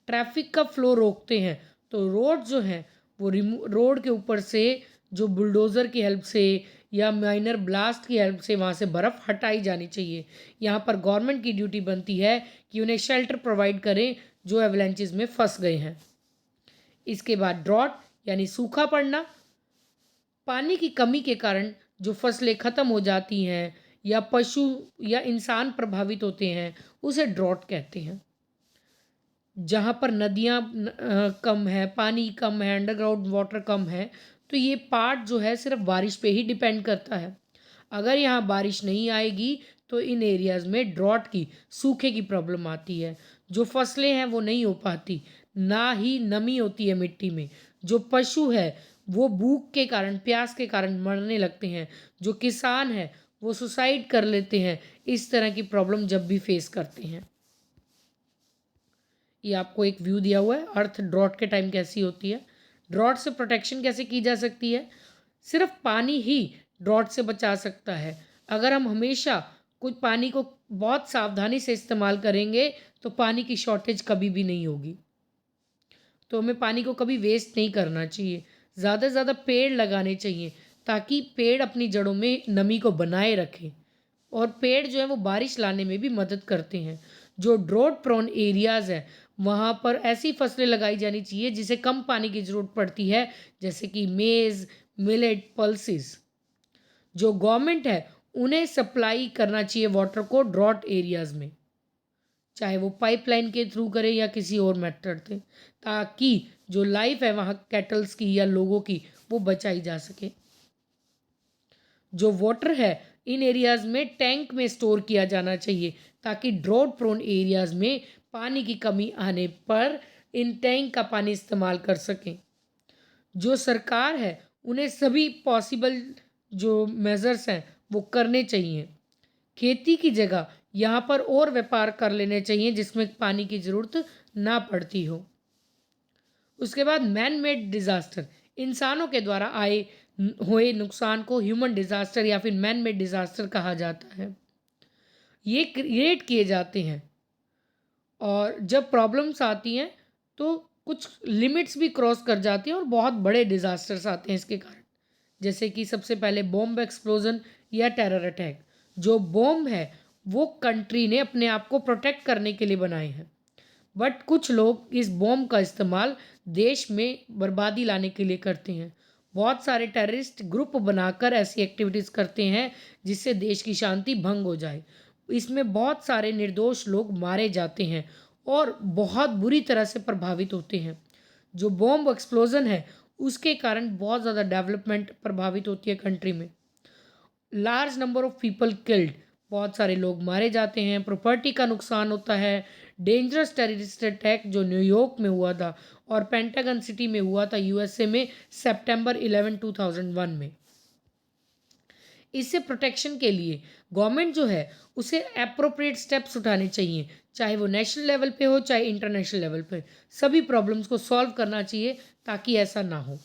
ट्रैफिक का फ्लो रोकते हैं, तो रोड जो है वो रोड के ऊपर से जो बुलडोज़र की हेल्प से या माइनर ब्लास्ट की हेल्प से वहाँ से बर्फ़ हटाई जानी चाहिए। यहाँ पर गवर्नमेंट की ड्यूटी बनती है कि उन्हें शेल्टर प्रोवाइड करें जो एवलांचेस में फंस गए हैं। इसके बाद ड्रॉट यानी सूखा पड़ना, पानी की कमी के कारण जो फसलें ख़त्म हो जाती हैं या पशु या इंसान प्रभावित होते हैं, उसे ड्रॉट कहते हैं। जहाँ पर नदियाँ कम है, पानी कम है, अंडरग्राउंड वाटर कम है, तो ये पार्ट जो है सिर्फ बारिश पे ही डिपेंड करता है। अगर यहाँ बारिश नहीं आएगी तो इन एरियाज़ में ड्रॉट की, सूखे की प्रॉब्लम आती है। जो फसलें हैं वो नहीं हो पाती, ना ही नमी होती है मिट्टी में। जो पशु है वो भूख के कारण, प्यास के कारण मरने लगते हैं। जो किसान है वो सुसाइड कर लेते हैं। इस तरह की प्रॉब्लम जब भी फेस करते हैं। ये आपको एक व्यू दिया हुआ है अर्थ ड्रॉट के टाइम कैसी होती है। ड्रॉट से प्रोटेक्शन कैसे की जा सकती है? सिर्फ पानी ही ड्रॉट से बचा सकता है। अगर हम हमेशा कुछ पानी को बहुत सावधानी से इस्तेमाल करेंगे तो पानी की शॉर्टेज कभी भी नहीं होगी। तो हमें पानी को कभी वेस्ट नहीं करना चाहिए। ज़्यादा से ज़्यादा पेड़ लगाने चाहिए ताकि पेड़ अपनी जड़ों में नमी को बनाए रखें, और पेड़ जो है वो बारिश लाने में भी मदद करते हैं। जो ड्रॉट प्रोन एरियाज़ हैं वहाँ पर ऐसी फसलें लगाई जानी चाहिए जिसे कम पानी की ज़रूरत पड़ती है, जैसे कि मेज़, मिलेट, पल्सेस। जो गवर्नमेंट है उन्हें सप्लाई करना चाहिए वाटर को ड्रॉट एरियाज़ में, चाहे वो पाइपलाइन के थ्रू करे या किसी और मेथड से, ताकि जो लाइफ है वहाँ कैटल्स की या लोगों की वो बचाई जा सके। जो वाटर है इन एरियाज़ में टैंक में स्टोर किया जाना चाहिए ताकि ड्रॉट प्रोन एरियाज़ में पानी की कमी आने पर इन टैंक का पानी इस्तेमाल कर सकें। जो सरकार है उन्हें सभी पॉसिबल जो मेजर्स हैं वो करने चाहिए। खेती की जगह यहाँ पर और व्यापार कर लेने चाहिए जिसमें पानी की ज़रूरत ना पड़ती हो। उसके बाद मैन मेड डिज़ास्टर, इंसानों के द्वारा हुए नुकसान को ह्यूमन डिज़ास्टर या फिर मैन मेड डिज़ास्टर कहा जाता है। ये क्रिएट किए जाते हैं और जब प्रॉब्लम्स आती हैं तो कुछ लिमिट्स भी क्रॉस कर जाती हैं और बहुत बड़े डिज़ास्टर्स आते हैं इसके कारण। जैसे कि सबसे पहले बॉम्ब एक्सप्लोजन या टेरर अटैक। जो बॉम्ब है वो कंट्री ने अपने आप को प्रोटेक्ट करने के लिए बनाए हैं, बट कुछ लोग इस बॉम्ब का इस्तेमाल देश में बर्बादी लाने के लिए करते हैं। बहुत सारे टेररिस्ट ग्रुप बनाकर ऐसी एक्टिविटीज़ करते हैं जिससे देश की शांति भंग हो जाए। इसमें बहुत सारे निर्दोष लोग मारे जाते हैं और बहुत बुरी तरह से प्रभावित होते हैं। जो बॉम्ब एक्सप्लोजन है उसके कारण बहुत ज़्यादा डेवलपमेंट प्रभावित होती है कंट्री में। Large number of people killed, बहुत सारे लोग मारे जाते हैं, प्रॉपर्टी का नुकसान होता है, डेंजरस टेररिस्ट अटैक जो न्यूयॉर्क में हुआ था और पेंटागन सिटी में हुआ था यूएसए में सितंबर 11 2001 में। इससे प्रोटेक्शन के लिए गवर्नमेंट जो है उसे अप्रोप्रिएट स्टेप्स उठाने चाहिए, चाहे वो नेशनल लेवल पे हो चाहे इंटरनेशनल लेवल पे। सभी प्रॉब्लम्स को सॉल्व करना चाहिए ताकि ऐसा ना हो।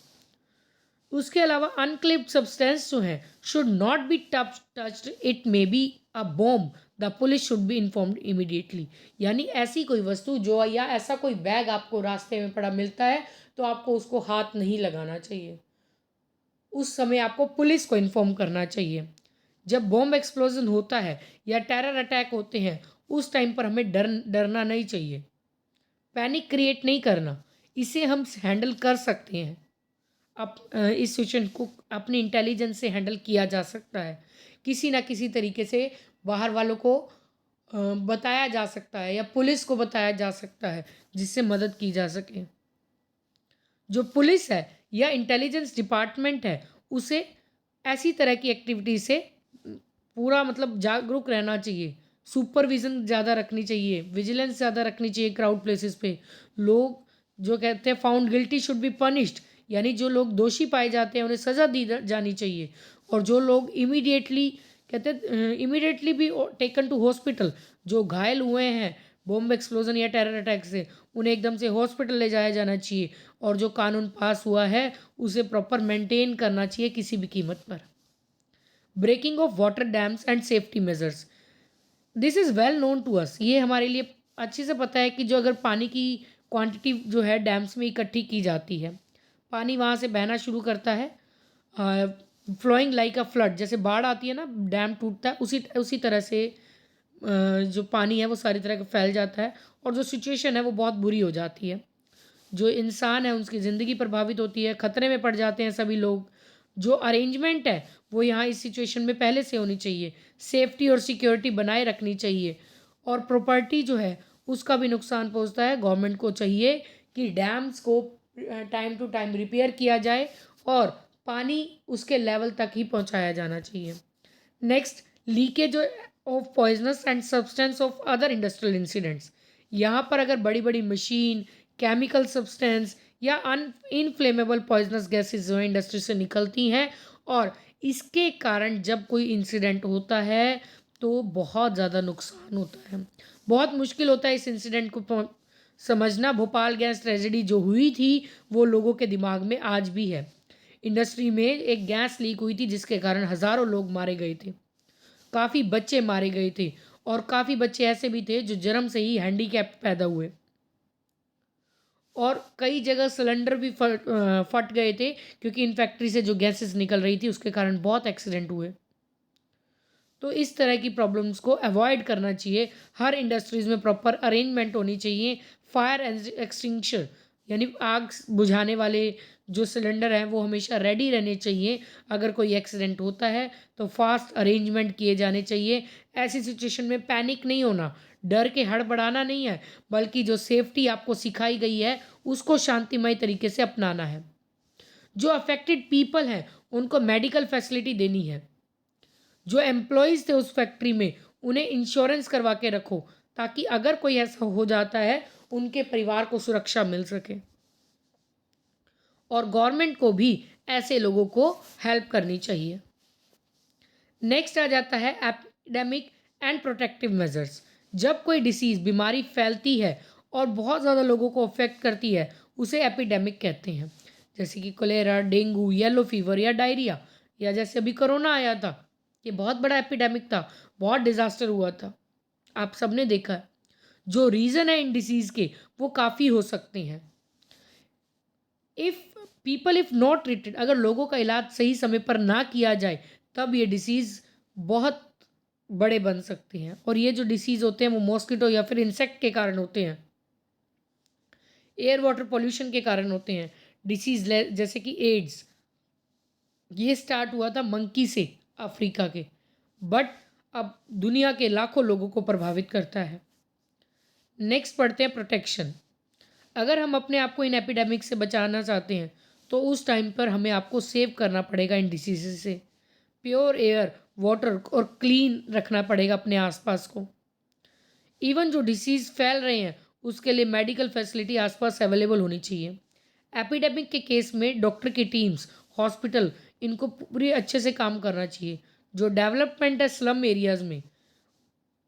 उसके अलावा अनक्लेम्ड सब्सटेंस जो है should not be touched, it may be a bomb, the police should be informed immediately. यानी ऐसी कोई वस्तु जो या ऐसा कोई बैग आपको रास्ते में पड़ा मिलता है तो आपको उसको हाथ नहीं लगाना चाहिए, उस समय आपको पुलिस को इन्फॉर्म करना चाहिए। जब बॉम्ब एक्सप्लोजन होता है या टेरर अटैक होते हैं उस टाइम पर हमें डरना नहीं चाहिए, पैनिक क्रिएट नहीं करना, इसे हम हैंडल कर सकते हैं। इस सिचुएशन को अपनी इंटेलिजेंस से हैंडल किया जा सकता है, किसी ना किसी तरीके से बाहर वालों को बताया जा सकता है या पुलिस को बताया जा सकता है जिससे मदद की जा सके। जो पुलिस है या इंटेलिजेंस डिपार्टमेंट है उसे ऐसी तरह की एक्टिविटी से पूरा मतलब जागरूक रहना चाहिए, सुपरविज़न ज़्यादा रखनी चाहिए, विजिलेंस ज़्यादा रखनी चाहिए क्राउड प्लेसेस पे। लोग जो कहते हैं found guilty should be punished, यानी जो लोग दोषी पाए जाते हैं उन्हें सज़ा दी जानी चाहिए। और जो लोग इमीडिएटली कहते हैं इमीडिएटली भी टेकन टू हॉस्पिटल, जो घायल हुए हैं बॉम्ब एक्सप्लोजन या टेरर अटैक से, उन्हें एकदम से हॉस्पिटल ले जाया जाना चाहिए। और जो कानून पास हुआ है उसे प्रॉपर मेंटेन करना चाहिए किसी भी कीमत पर। Breaking of water dams and safety measures, this is well known to us. ये हमारे लिए अच्छे से पता है कि जो अगर पानी की क्वांटिटी जो है डैम्स में इकट्ठी की जाती है, पानी वहाँ से बहना शुरू करता है, फ्लोइंग लाइक अ फ्लड, जैसे बाढ़ आती है ना, डैम टूटता है, उसी उसी तरह से जो पानी है वो सारी तरह का फैल जाता है और जो सिचुएशन है वो बहुत बुरी हो जाती है। जो इंसान है उसकी ज़िंदगी प्रभावित होती है, ख़तरे में पड़ जाते हैं सभी लोग। जो अरेंजमेंट है वो यहाँ इस सिचुएशन में पहले से होनी चाहिए, सेफ्टी और सिक्योरिटी बनाए रखनी चाहिए। और प्रॉपर्टी जो है उसका भी नुकसान पहुँचता है। गवर्नमेंट को चाहिए कि डैम्स को टाइम टू टाइम रिपेयर किया जाए और पानी उसके लेवल तक ही पहुँचाया जाना चाहिए। Next, leakage of poisonous and substance of other industrial incidents. यहाँ पर अगर बड़ी बड़ी मशीन, केमिकल सब्सटेंस या इनफ्लेमेबल पॉइजनस गैसेज जो है इंडस्ट्री से निकलती हैं और इसके कारण जब कोई इंसिडेंट होता है तो बहुत ज़्यादा नुकसान होता है। बहुत मुश्किल होता है इस इंसिडेंट को समझना। भोपाल गैस ट्रेजेडी जो हुई थी वो लोगों के दिमाग में आज भी है। इंडस्ट्री में एक गैस लीक हुई थी जिसके कारण हज़ारों लोग मारे गए थे, काफ़ी बच्चे मारे गए थे और काफ़ी बच्चे ऐसे भी थे जो जन्म से ही हैंडीकैप पैदा हुए और कई जगह सिलेंडर भी फट गए थे क्योंकि इन फैक्ट्री से जो गैसेस निकल रही थी उसके कारण बहुत एक्सीडेंट हुए। तो इस तरह की प्रॉब्लम्स को अवॉइड करना चाहिए। हर इंडस्ट्रीज़ में प्रॉपर अरेंजमेंट होनी चाहिए। फायर एक्सटिंग्विशर यानी आग बुझाने वाले जो सिलेंडर हैं वो हमेशा रेडी रहने चाहिए। अगर कोई एक्सीडेंट होता है तो फास्ट अरेंजमेंट किए जाने चाहिए। ऐसी सिचुएशन में पैनिक नहीं होना, डर के हड़बड़ाना नहीं है, बल्कि जो सेफ्टी आपको सिखाई गई है उसको शांतिमय तरीके से अपनाना है। जो अफेक्टेड पीपल हैं उनको मेडिकल फैसिलिटी देनी है। जो एम्प्लॉयज़ थे उस फैक्ट्री में उन्हें इंश्योरेंस करवा के रखो ताकि अगर कोई ऐसा हो जाता है उनके परिवार को सुरक्षा मिल सके। और गवर्नमेंट को भी ऐसे लोगों को हेल्प करनी चाहिए। नेक्स्ट आ जाता है एपिडेमिक एंड प्रोटेक्टिव मेजर्स। जब कोई डिसीज़ बीमारी फैलती है और बहुत ज़्यादा लोगों को अफेक्ट करती है उसे एपिडेमिक कहते हैं। जैसे कि कोलेरा, डेंगू, येलो फीवर या डायरिया, या जैसे अभी कोरोना आया था, ये बहुत बड़ा एपिडेमिक था, बहुत डिज़ास्टर हुआ था, आप सबने देखा है। जो रीज़न है इन डिसीज़ के वो काफ़ी हो सकते हैं। इफ़ नॉट ट्रीटेड, अगर लोगों का इलाज सही समय पर ना किया जाए तब ये डिसीज़ बहुत बड़े बन सकते हैं। और ये जो डिसीज़ होते हैं वो मॉस्किटो या फिर इंसेक्ट के कारण होते हैं, एयर वाटर पोल्यूशन के कारण होते हैं। डिसीज़ जैसे कि एड्स, ये स्टार्ट हुआ था मंकी से, अफ्रीका के, बट अब दुनिया के लाखों लोगों को प्रभावित करता है। नेक्स्ट पढ़ते हैं प्रोटेक्शन। अगर हम अपने आप को इन एपिडेमिक से बचाना चाहते हैं तो उस टाइम पर हमें आपको सेव करना पड़ेगा इन डिसीज़ से। प्योर एयर, वाटर और क्लीन रखना पड़ेगा अपने आसपास को। इवन जो डिसीज़ फैल रहे हैं उसके लिए मेडिकल फैसिलिटी आसपास अवेलेबल होनी चाहिए। एपिडेमिक के केस में डॉक्टर की टीम्स, हॉस्पिटल, इनको पूरे अच्छे से काम करना चाहिए। जो डेवलपमेंट है स्लम एरियाज़ में,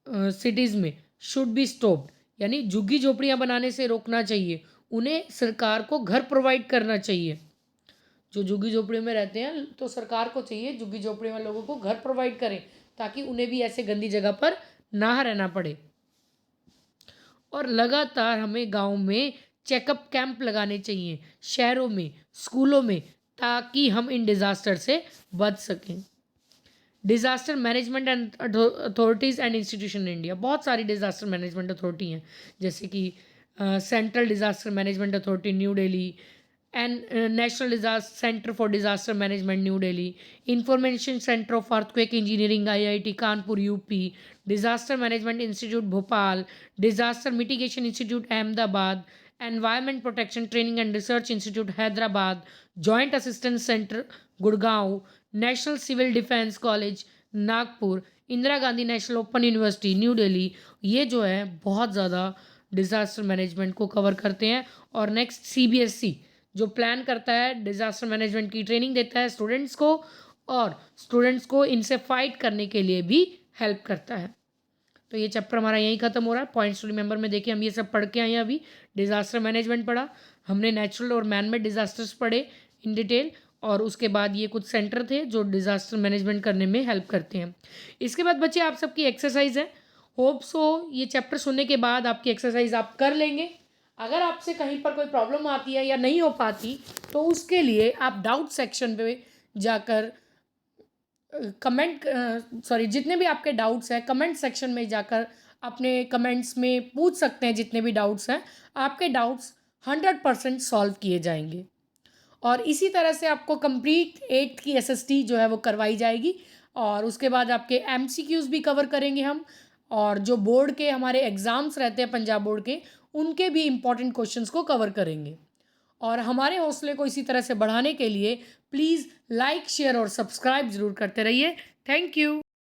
सिटीज़ में, शुड बी स्टॉप्ड, यानी झुग्गी झोपड़ियाँ बनाने से रोकना चाहिए। उन्हें सरकार को घर प्रोवाइड करना चाहिए। जो झुग्गी झोपड़ियों में रहते हैं तो सरकार को चाहिए झुग्गी झोपड़ी में लोगों को घर प्रोवाइड करें, ताकि उन्हें भी ऐसे गंदी जगह पर ना रहना पड़े। और लगातार हमें गाँव में चेकअप कैंप लगाने चाहिए, शहरों में, स्कूलों में, ताकि हम इन डिज़ास्टर से बच सकें। Disaster management and authorities and institution in India, बहुत सारी डिज़ास्टर मैनेजमेंट अथॉरिटी हैं, जैसे कि central disaster management authority new Delhi and national disaster centre for disaster management new Delhi, information centre of earthquake engineering IIT Kanpur UP, disaster management institute Bhopal, disaster mitigation institute Ahmedabad, environment protection training and research institute Hyderabad, joint assistance centre Gurgaon, national civil defence college Nagpur, Indira Gandhi national open university new Delhi, ये जो है बहुत ज़्यादा डिज़ास्टर मैनेजमेंट को कवर करते हैं। और नेक्स्ट सीबीएसई जो प्लान करता है, डिज़ास्टर मैनेजमेंट की ट्रेनिंग देता है स्टूडेंट्स को, और स्टूडेंट्स को इनसे फाइट करने के लिए भी हेल्प करता है। तो ये चैप्टर हमारा यहीं ख़त्म हो रहा है। पॉइंट्स टू रिमेंबर में देखिए, हम ये सब पढ़ के आए हैं। अभी डिज़ास्टर मैनेजमेंट पढ़ा हमने, नेचुरल और मैन मेड डिज़ास्टर्स पढ़े इन डिटेल, और उसके बाद ये कुछ सेंटर थे जो डिज़ास्टर मैनेजमेंट करने में हेल्प करते हैं। इसके बाद बच्चे आप सबकी एक्सरसाइज है, होप सो ये चैप्टर सुनने के बाद आपकी एक्सरसाइज आप कर लेंगे। अगर आपसे कहीं पर कोई प्रॉब्लम आती है या नहीं हो पाती, तो उसके लिए आप डाउट सेक्शन पे जाकर कमेंट जितने भी आपके डाउट्स हैं कमेंट सेक्शन में जाकर अपने कमेंट्स में पूछ सकते हैं। जितने भी डाउट्स हैं आपके डाउट्स 100% सॉल्व किए जाएंगे। और इसी तरह से आपको कंप्लीट 8th की एसएसटी जो है वो करवाई जाएगी, और उसके बाद आपके एमसीक्यूज़ भी कवर करेंगे हम, और जो बोर्ड के हमारे एग्ज़ाम्स रहते हैं पंजाब बोर्ड के, उनके भी इम्पॉर्टेंट क्वेश्चंस को कवर करेंगे। और हमारे हौसले को इसी तरह से बढ़ाने के लिए प्लीज़ लाइक, शेयर और सब्सक्राइब ज़रूर करते रहिए। Thank you.